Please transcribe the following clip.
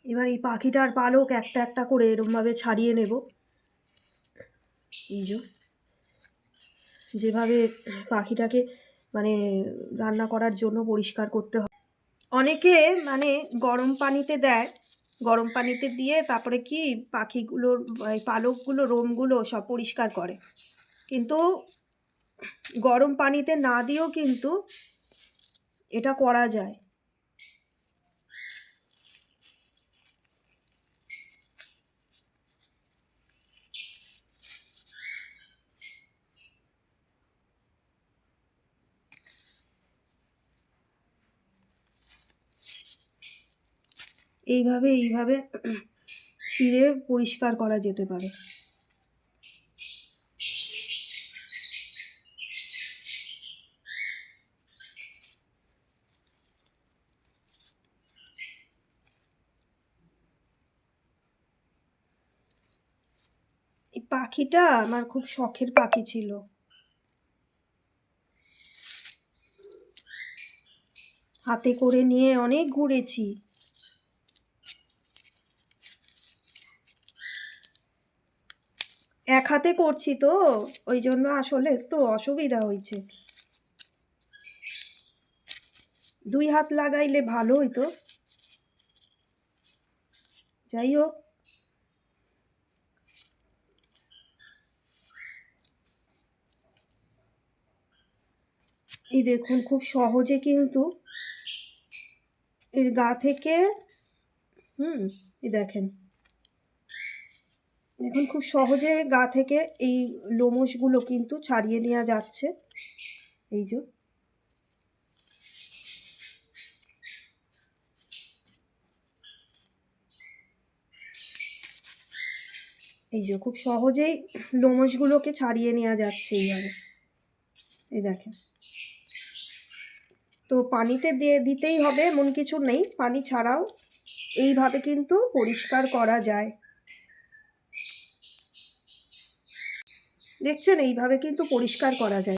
এবার এই পাখিটার পালক একটা একটা করে এরমভাবে ছাড়িয়ে নেব। এই যেভাবে পাখিটাকে মানে রান্না করার জন্য পরিষ্কার করতে হয়। অনেকে মানে গরম পানিতে দেয়, গরম পানিতে দিয়ে তারপরে কি পাখিগুলোর পালকগুলো রোমগুলো সব পরিষ্কার করে, কিন্তু গরম পানিতে না দিয়েও কিন্তু এটা করা যায়। এইভাবে ছিঁড়ে পরিষ্কার করা যেতে পারে। এই পাখিটা আমার খুব শখের পাখি ছিল। হাতে করে নিয়ে অনেক ঘুরেছি। এক হাতে করছি তো, ওই জন্য আসলে একটু অসুবিধা হয়েছে। 2 হাত লাগাইলে ভালো হইতো। যাই হোক, এই দেখুন খুব সহজে কিন্তু এর গা থেকে এই দেখেন খুব সহজে গা থেকে এই লোমশগুলো কিন্তু ছাড়িয়ে নেওয়া যাচ্ছে। এই যে খুব সহজেই লোমশগুলোকে ছাড়িয়ে নেওয়া যাচ্ছে এইভাবে। এই দেখেন, তো পানিতে দিয়ে দিতেই হবে এমন কিছু নেই, পানি ছাড়াও এইভাবে কিন্তু পরিষ্কার করা যায়। দেখছেন, এইভাবে কিন্তু পরিষ্কার করা যায়।